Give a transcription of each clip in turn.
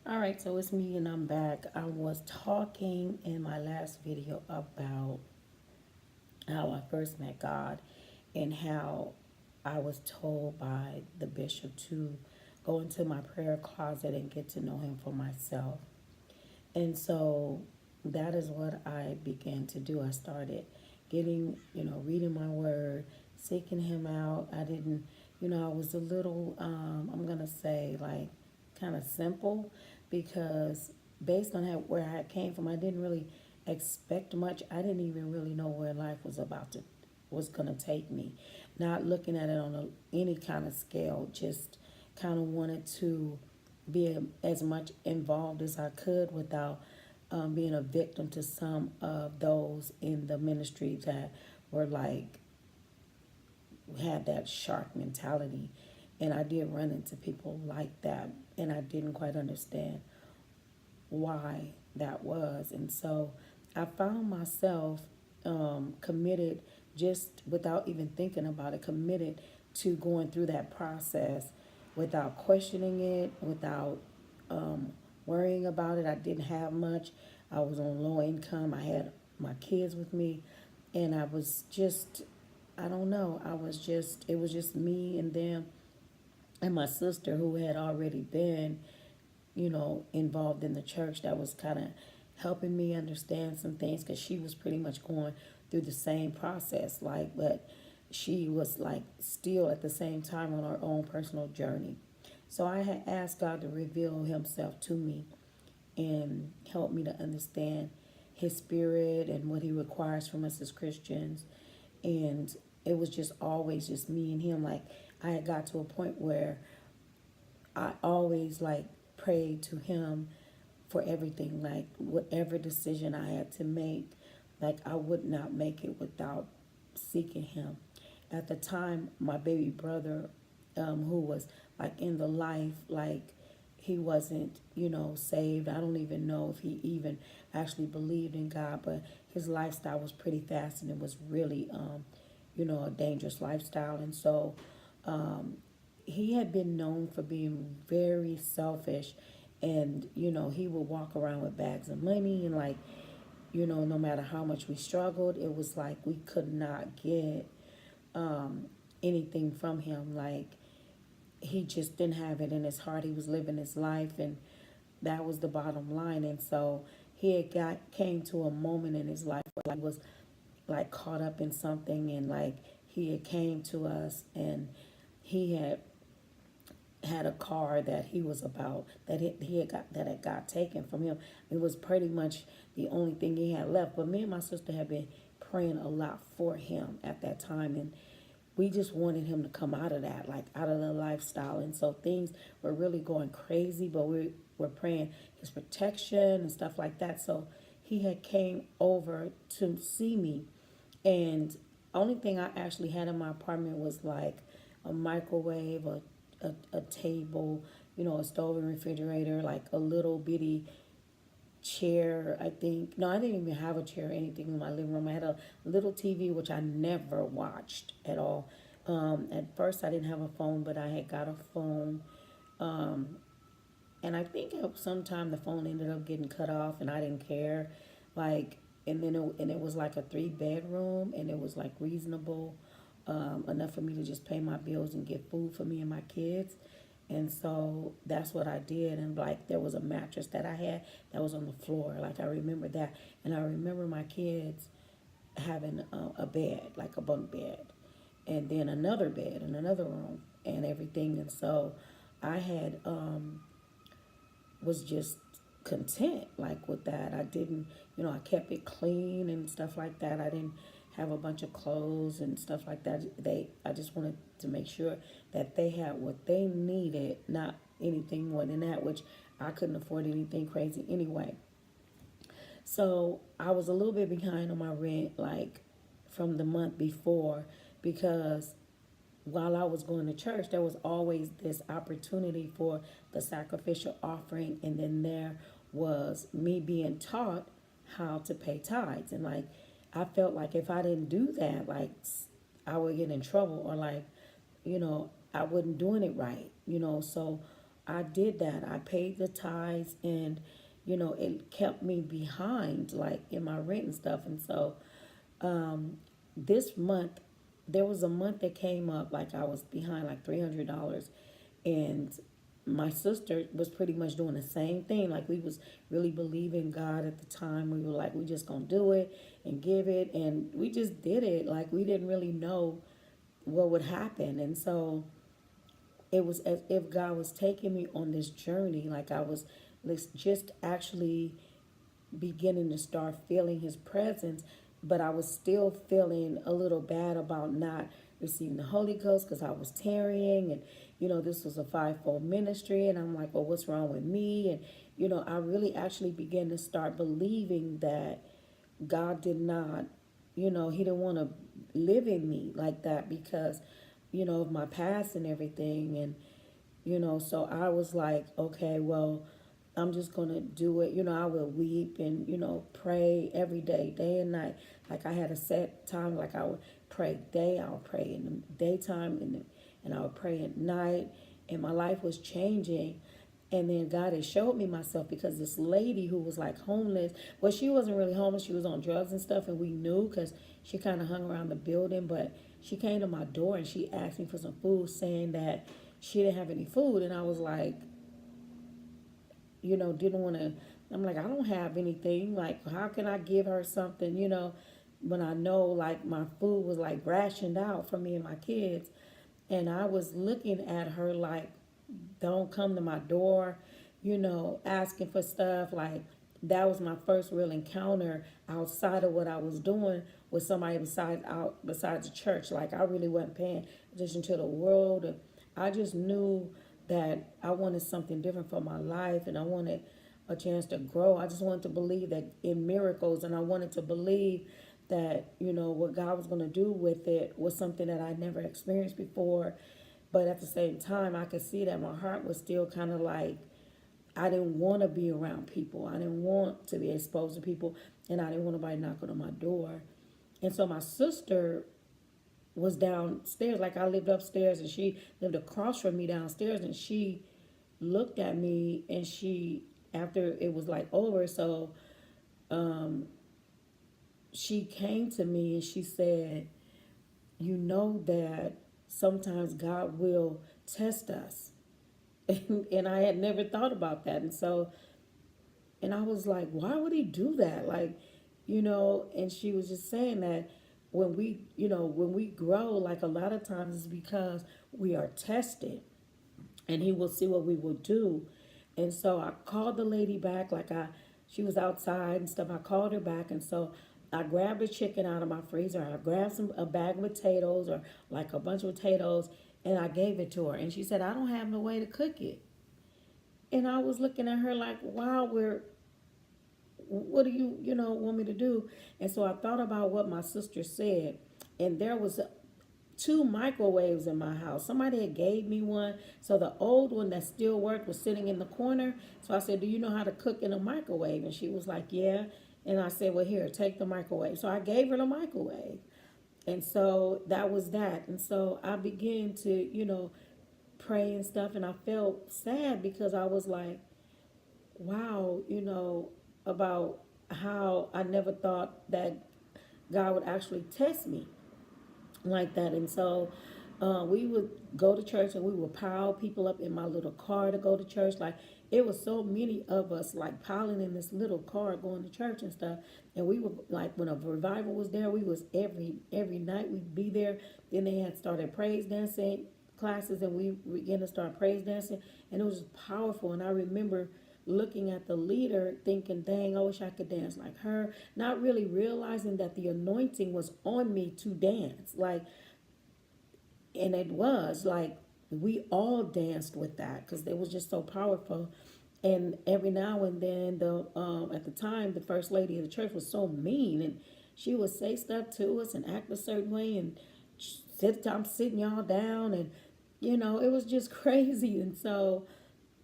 All right, so it's me and I'm back. I was talking in my last video about how I first met God and how I was told by the bishop to go into my prayer closet and get to know him for myself. And so that is what I began to do. I started getting, reading my word, seeking him out. I didn't, I was a little, I'm going to say, like, kind of simple because based on where I came from, I didn't really expect much. I didn't even really know where life was going to take me. Not looking at it on any kind of scale, just kind of wanted to be as much involved as I could without being a victim to some of those in the ministry that were like, had that shark mentality. And I did run into people like that, and I didn't quite understand why that was. And so I found myself committed, just without even thinking about it, committed to going through that process without questioning it, without worrying about it. I didn't have much. I was on low income. I had my kids with me, and I was just, I don't know. It was just me and them and my sister who had already been, involved in the church, that was kind of helping me understand some things because she was pretty much going through the same process, like, but she was like still at the same time on her own personal journey. So I had asked God to reveal himself to me and help me to understand his spirit and what he requires from us as Christians. And it was just always just me and him. Like, I had got to a point where I always like prayed to him for everything, like whatever decision I had to make, like I would not make it without seeking him. At the time, my baby brother, who was like in the life, like he wasn't, saved. I don't even know if he even actually believed in God, but his lifestyle was pretty fast and it was really, a dangerous lifestyle. And so he had been known for being very selfish, and he would walk around with bags of money, and like, no matter how much we struggled, it was like we could not get anything from him. Like, he just didn't have it in his heart. He was living his life, and that was the bottom line. And so he had came to a moment in his life where he was like caught up in something, and like he had came to us, and he had a car that he was about, that he had got, that had got taken from him. It was pretty much the only thing he had left. But me and my sister had been praying a lot for him at that time, and we just wanted him to come out of that, like out of the lifestyle. And so things were really going crazy, but we were praying his protection and stuff like that. So he had came over to see me, and only thing I actually had in my apartment was like a microwave, a table, a stove and refrigerator, like a little bitty chair, I think. No, I didn't even have a chair or anything in my living room. I had a little TV, which I never watched at all. At first, I didn't have a phone, but I had got a phone. And I think at some time the phone ended up getting cut off, and I didn't care. Like, and it was like a 3 bedroom, and it was like reasonable, enough for me to just pay my bills and get food for me and my kids. And so that's what I did. And like, there was a mattress that I had that was on the floor. Like, I remember that, and I remember my kids having a bed, like a bunk bed, and then another bed in another room and everything. And so I had was just content like with that. I didn't, I kept it clean and stuff like that. I didn't have a bunch of clothes and stuff like that. I just wanted to make sure that they had what they needed, not anything more than that, which I couldn't afford anything crazy anyway. So I was a little bit behind on my rent, like from the month before, because while I was going to church, there was always this opportunity for the sacrificial offering, and then there was me being taught how to pay tithes. And like, I felt like if I didn't do that, like I would get in trouble, or like, I wasn't doing it right. So I did that. I paid the tithes, and it kept me behind, like in my rent and stuff. And so this month, there was a month that came up like I was behind like $300, and my sister was pretty much doing the same thing. Like, we was really believing God at the time. We were like, we just gonna do it and give it, and we just did it. Like, we didn't really know what would happen. And so it was as if God was taking me on this journey. Like, I was just actually beginning to start feeling his presence, but I was still feeling a little bad about not receiving the Holy Ghost because I was tarrying, and this was a fivefold ministry, and I'm like, well, what's wrong with me? And I really actually began to start believing that God did not, he didn't want to live in me like that because of my past and everything. And so I was like, okay, well, I'm just going to do it. I would weep and, pray every day, day and night. Like, I had a set time. Like, I would pray day, I would pray in the daytime, and I would pray at night. And my life was changing. And then God had showed me myself, because this lady who was like homeless, well, she wasn't really homeless. She was on drugs and stuff. And we knew because she kind of hung around the building. But she came to my door and she asked me for some food, saying that she didn't have any food. And I was like, didn't want to. I'm like, I don't have anything. Like, how can I give her something, when I know, like, my food was like rationed out for me and my kids. And I was looking at her like, don't come to my door, asking for stuff. Like, that was my first real encounter outside of what I was doing with somebody besides the church. Like, I really wasn't paying attention to the world. I just knew that I wanted something different for my life, and I wanted a chance to grow. I just wanted to believe that in miracles, and I wanted to believe that what God was going to do with it was something that I never experienced before. But at the same time, I could see that my heart was still kind of like, I didn't want to be around people. I didn't want to be exposed to people, and I didn't want nobody knocking on my door. And so my sister was downstairs. Like, I lived upstairs and she lived across from me downstairs, and she looked at me, and she, after it was like over, so she came to me and she said, that sometimes God will test us. And I had never thought about that. And so, and I was like, why would he do that? Like, and she was just saying that when we grow, like, a lot of times it's because we are tested, and he will see what we will do. And so I called the lady back, like, she was outside and stuff. I called her back, and so I grabbed a chicken out of my freezer. I grabbed a bag of potatoes, or like a bunch of potatoes, and I gave it to her. And she said, I don't have no way to cook it. And I was looking at her like, wow, what do you, want me to do? And so I thought about what my sister said, and there was two microwaves in my house. Somebody had gave me one. So the old one that still worked was sitting in the corner. So I said, do you know how to cook in a microwave? And she was like, yeah. And I said, well, here, take the microwave. So I gave her the microwave. And so that was that. And so I began to, pray and stuff. And I felt sad because I was like, wow, about how I never thought that God would actually test me like that. And so we would go to church, and we would pile people up in my little car to go to church. Like, it was so many of us, like, piling in this little car going to church and stuff. And we were like, when a revival was there, we was every night we'd be there. Then they had started praise dancing classes, and we began to start praise dancing, and it was powerful. And I remember looking at the leader thinking, dang, I wish I could dance like her, not really realizing that the anointing was on me to dance. Like, and it was like, we all danced with that because it was just so powerful. And every now and then, the at the time, the first lady of the church was so mean, and she would say stuff to us and act a certain way, and I'm sitting y'all down, and it was just crazy. And so,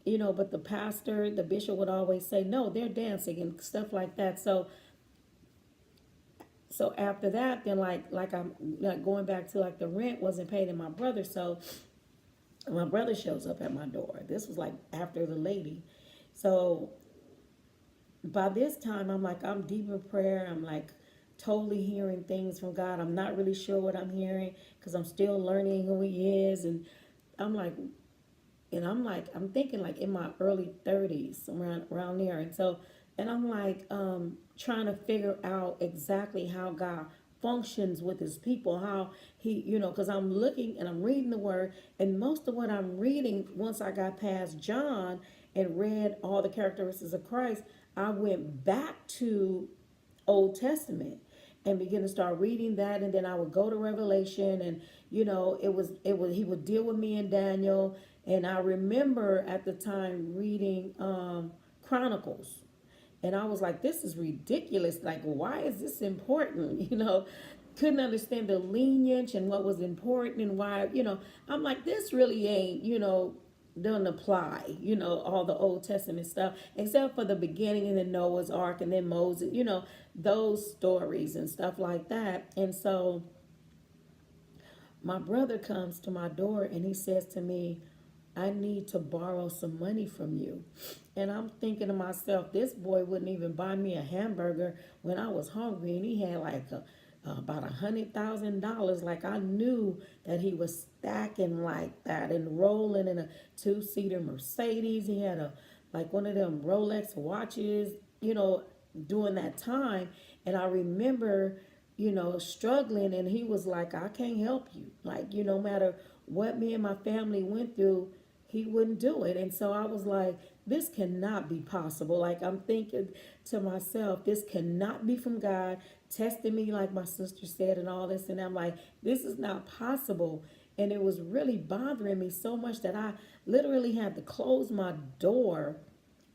but the pastor, the bishop would always say, no, they're dancing and stuff like that. So after that, then like I'm like going back to, like, the rent wasn't paid in my brother. So My brother shows up at my door. This was like after the lady. So by this time, I'm like, I'm deep in prayer. I'm like totally hearing things from God. I'm not really sure what I'm hearing because I'm still learning who He is. And I'm like, I'm thinking like in my early 30s, around there. And so, and I'm like, trying to figure out exactly how God functions with His people, how He, because I'm looking and I'm reading the Word, and most of what I'm reading, once I got past John and read all the characteristics of Christ, I went back to Old Testament and begin to start reading that, and then I would go to Revelation, and it was he would deal with me in Daniel. And I remember at the time reading Chronicles, and I was like, this is ridiculous. Like, why is this important? Couldn't understand the lineage and what was important and why, I'm like, this really ain't, doesn't apply, all the Old Testament stuff, except for the beginning and then Noah's Ark and then Moses, those stories and stuff like that. And so my brother comes to my door and he says to me, I need to borrow some money from you. And I'm thinking to myself, this boy wouldn't even buy me a hamburger when I was hungry. And he had like about $100,000. Like, I knew that he was stacking like that and rolling in a two-seater Mercedes. He had like one of them Rolex watches, during that time. And I remember, struggling, and he was like, I can't help you. Like, no matter what me and my family went through, he wouldn't do it. And so I was like, this cannot be possible. Like, I'm thinking to myself, this cannot be from God testing me, like my sister said, and all this. And I'm like, this is not possible. And it was really bothering me so much that I literally had to close my door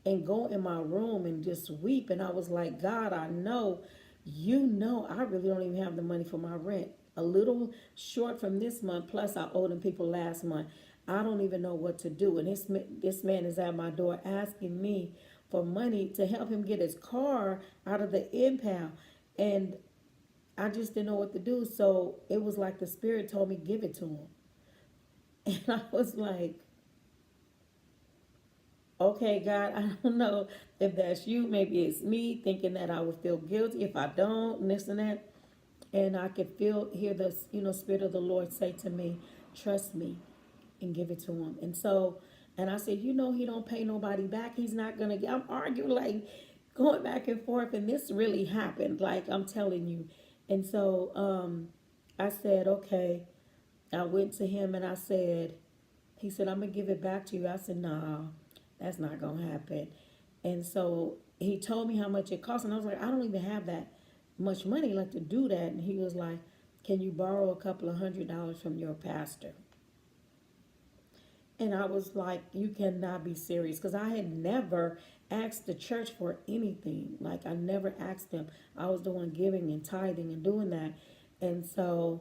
and go in my room and just weep. And I was like, God, I know, I really don't even have the money for my rent. A little short from this month, plus I owed them people last month. I don't even know what to do. And this man is at my door asking me for money to help him get his car out of the impound. And I just didn't know what to do. So it was like the Spirit told me, give it to him. And I was like, okay, God, I don't know if that's you. Maybe it's me thinking that I would feel guilty if I don't, and this and that. And I could hear the, Spirit of the Lord say to me, trust me and give it to him. And so, and I said, he don't pay nobody back. He's not going to, I'm arguing, like going back and forth. And this really happened. Like, I'm telling you. And so, I said, okay. I went to him and I said, he said, I'm going to give it back to you. I said, nah, that's not going to happen. And so he told me how much it cost. And I was like, I don't even have that much money like to do that. And he was like, can you borrow a couple of $100 from your pastor? And I was like, you cannot be serious. Because I had never asked the church for anything. Like, I never asked them. I was the one giving and tithing and doing that. And so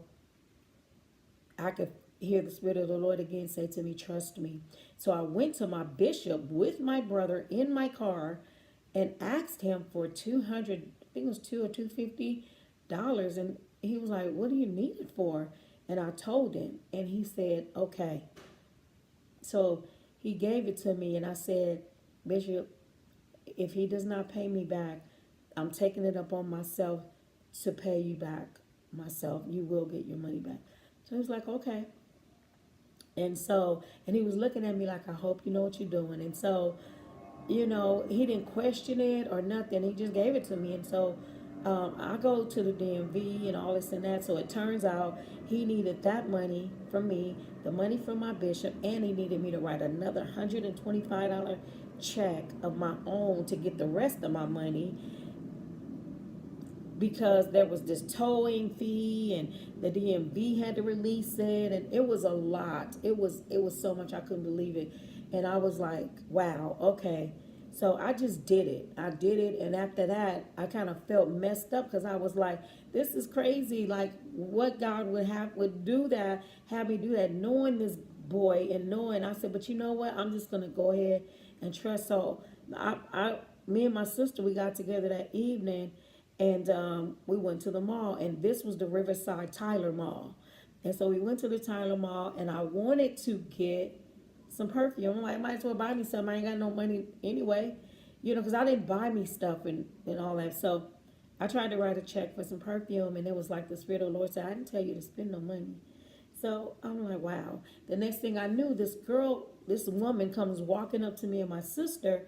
I could hear the Spirit of the Lord again say to me, trust me. So I went to my bishop with my brother in my car and asked him for 200, I think it was $250. And he was like, what do you need it for? And I told him, and he said, okay. So he gave it to me, and I said, Bishop, if he does not pay me back, I'm taking it up on myself to pay you back myself. You will get your money back. So he was like, okay. And so, and he was looking at me like, I hope you know what you're doing. And so, he didn't question it or nothing. He just gave it to me. And so I go to the DMV and all this and that. So it turns out he needed that money from me, the money from my bishop, and he needed me to write another $125 check of my own to get the rest of my money, because there was this towing fee and the DMV had to release it, and it was a lot. It was so much, I couldn't believe it. And I was like, wow, okay. So I just did it. I did it, and after that, I kind of felt messed up because I was like, this is crazy. Like, what God would do that, have me do that, knowing this boy and knowing. I said, but you know what? I'm just gonna go ahead and trust. So me and my sister, we got together that evening, and we went to the mall, and this was the Riverside Tyler Mall. And so we went to the Tyler Mall, and I wanted to get some perfume. I'm like, I might as well buy me some. I ain't got no money anyway, because I didn't buy me stuff and all that. So I tried to write a check for some perfume, and it was like the Spirit of the Lord said, I didn't tell you to spend no money. So I'm like, wow. The next thing I knew, this woman comes walking up to me and my sister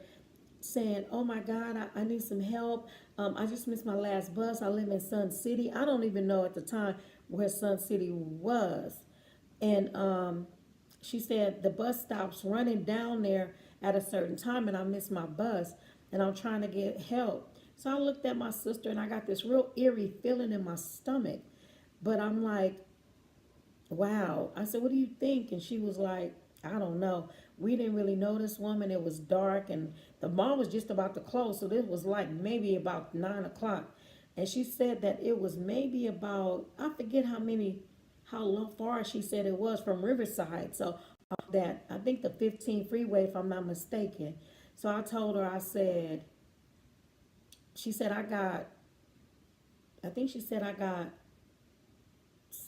saying, oh my God, I need some help. I just missed my last bus. I live in Sun City. I don't even know at the time where Sun City was. And she said the bus stops running down there at a certain time and I missed my bus and I'm trying to get help. So I looked at my sister and I got this real eerie feeling in my stomach. But I'm like, wow. I said, what do you think? And she was like, I don't know. We didn't really know this woman. It was dark and the mall was just about to close. So this was like maybe about 9 o'clock. And she said that it was maybe about, I forget how far she said it was from Riverside. So that, I think the 15 freeway, if I'm not mistaken. So I told her, she said, I got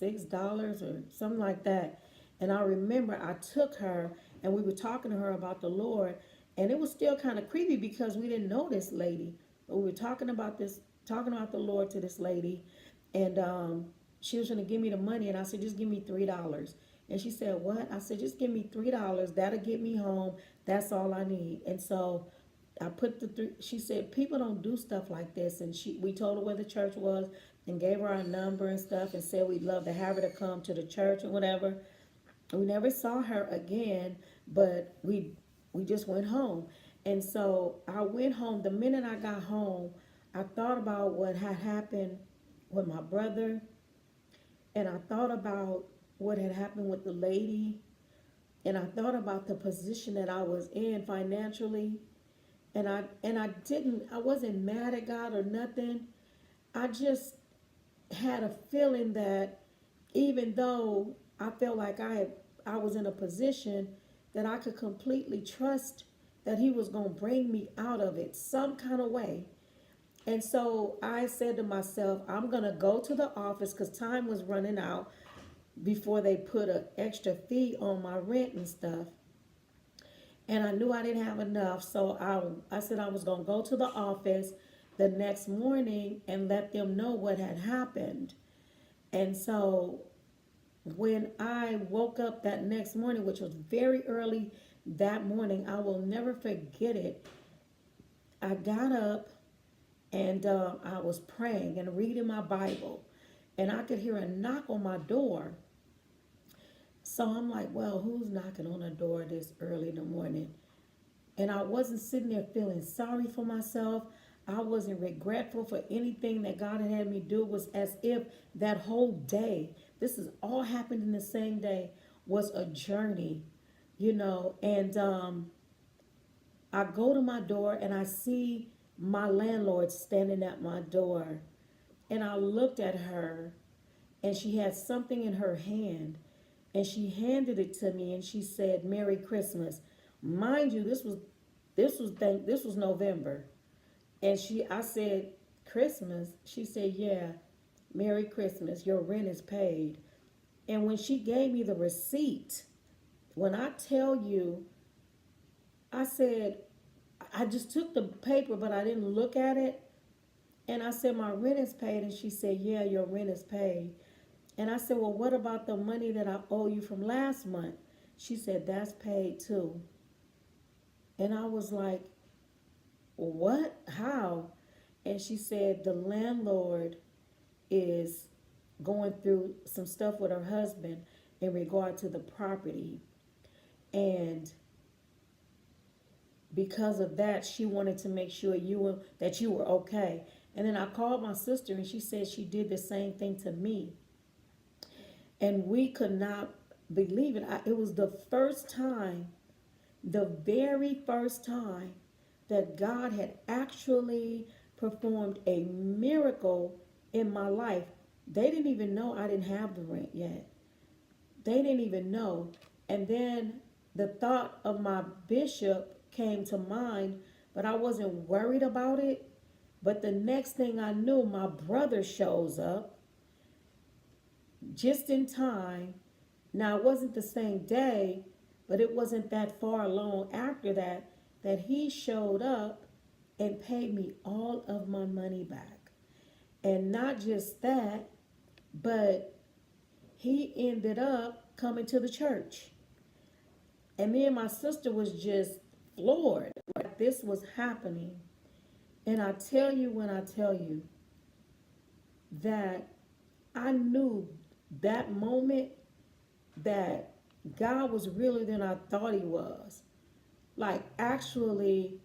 $6 or something like that. And I remember I took her and we were talking to her about the Lord, and it was still kind of creepy because we didn't know this lady, but we were talking about the Lord to this lady, and she was going to give me the money, and I said, just give me $3. And she said, what? I said, just give me $3. That'll get me home. That's all I need. And so I put the three. She said people don't do stuff like this, and we told her where the church was, and gave her our number and stuff, and said we'd love to have her to come to the church and whatever. We never saw her again, but we just went home. And so I went home. The minute I got home, I thought about what had happened with my brother, and I thought about what had happened with the lady, and I thought about the position that I was in financially, and I wasn't mad at God or nothing. I just had a feeling that even though I felt like I was in a position that I could completely trust that he was going to bring me out of it some kind of way. And so I said to myself, I'm going to go to the office because time was running out before they put an extra fee on my rent and stuff. And I knew I didn't have enough. So I said I was going to go to the office the next morning and let them know what had happened. And so when I woke up that next morning, which was very early that morning, I will never forget it. I got up and I was praying and reading my Bible, and I could hear a knock on my door. So I'm like, well, who's knocking on the door this early in the morning? And I wasn't sitting there feeling sorry for myself. I wasn't regretful for anything that God had me do. It was as if that whole day, this is all happened in the same day, was a journey, And I go to my door and I see my landlord standing at my door. And I looked at her and she had something in her hand. And she handed it to me and she said, Merry Christmas. Mind you, this was November. And I said, Christmas? She said, yeah, Merry Christmas. Your rent is paid. And when she gave me the receipt, when I tell you, I said, I just took the paper, but I didn't look at it. And I said, my rent is paid. And she said, yeah, your rent is paid. And I said, well, what about the money that I owe you from last month? She said, that's paid too. And I was like, what? How? And she said, the landlord is going through some stuff with her husband in regard to the property. And because of that, she wanted to make sure that you were okay. And then I called my sister and she said she did the same thing to me. And we could not believe it. It was the very first time that God had actually performed a miracle in my life. They didn't even know I didn't have the rent yet. They didn't even know. And then the thought of my bishop came to mind, but I wasn't worried about it. But the next thing I knew, my brother shows up. just in time. Now, it wasn't the same day, but it wasn't that far long after that that he showed up and paid me all of my money back. And not just that, but he ended up coming to the church. And me and my sister was just floored. Like this was happening. And I tell you when I tell you that I knew that moment that God was realer than I thought he was. Like actually,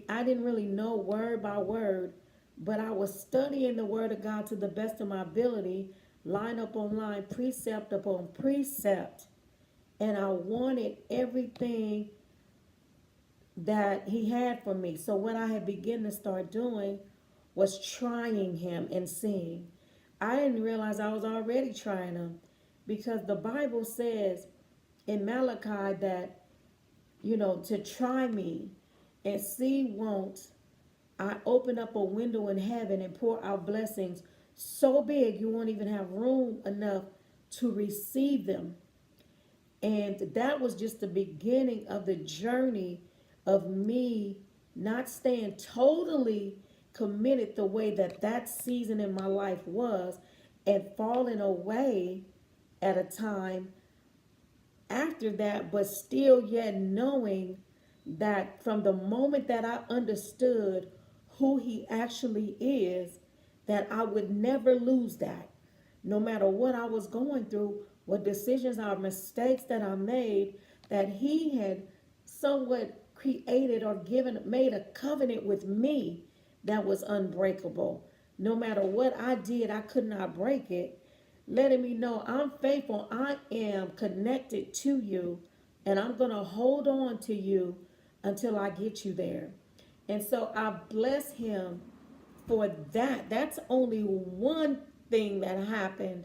I didn't really know word by word, but I was studying the word of God to the best of my ability, line up on line, precept upon precept. And I wanted everything that he had for me. So what I had begun to start doing was trying him and seeing. I didn't realize I was already trying him because the Bible says in Malachi that, to try me and see won't I open up a window in heaven and pour out blessings so big you won't even have room enough to receive them. And that was just the beginning of the journey of me not staying totally committed the way that season in my life was and falling away at a time after that, but still yet knowing that from the moment that I understood who he actually is, that I would never lose that. No matter what I was going through, what decisions or mistakes that I made, that he had somewhat created or made a covenant with me that was unbreakable. No matter what I did, I could not break it. Letting me know I'm faithful, I am connected to you, and I'm going to hold on to you until I get you there. And so I bless him for that. That's only one thing that happened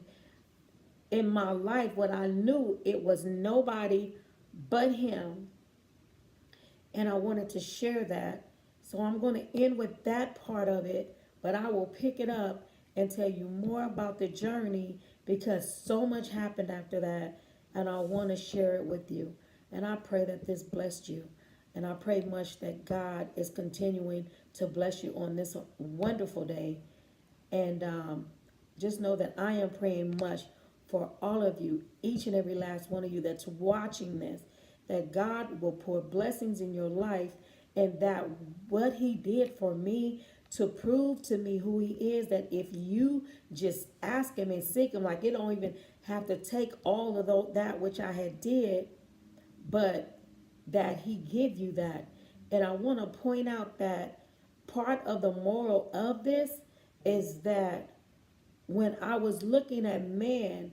in my life. What I knew, it was nobody but him. And I wanted to share that. So I'm going to end with that part of it, but I will pick it up and tell you more about the journey because so much happened after that, and I want to share it with you. And I pray that this blessed you. And I pray much that God is continuing to bless you on this wonderful day. And just know that I am praying much for all of you, each and every last one of you that's watching this, that God will pour blessings in your life and that what he did for me to prove to me who he is, that if you just ask him and seek him, like it don't even have to take all of that which I had did, but that he give you that. And I want to point out that part of the moral of this is that when I was looking at man,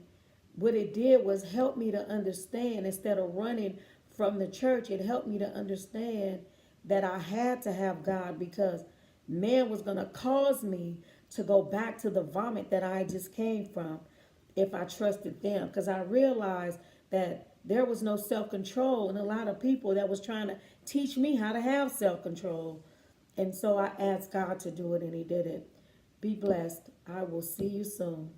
what it did was help me to understand instead of running from the church, it helped me to understand that I had to have God because man was going to cause me to go back to the vomit that I just came from if I trusted them. Because I realized that there was no self-control and a lot of people that was trying to teach me how to have self-control. And so I asked God to do it and he did it. Be blessed. I will see you soon.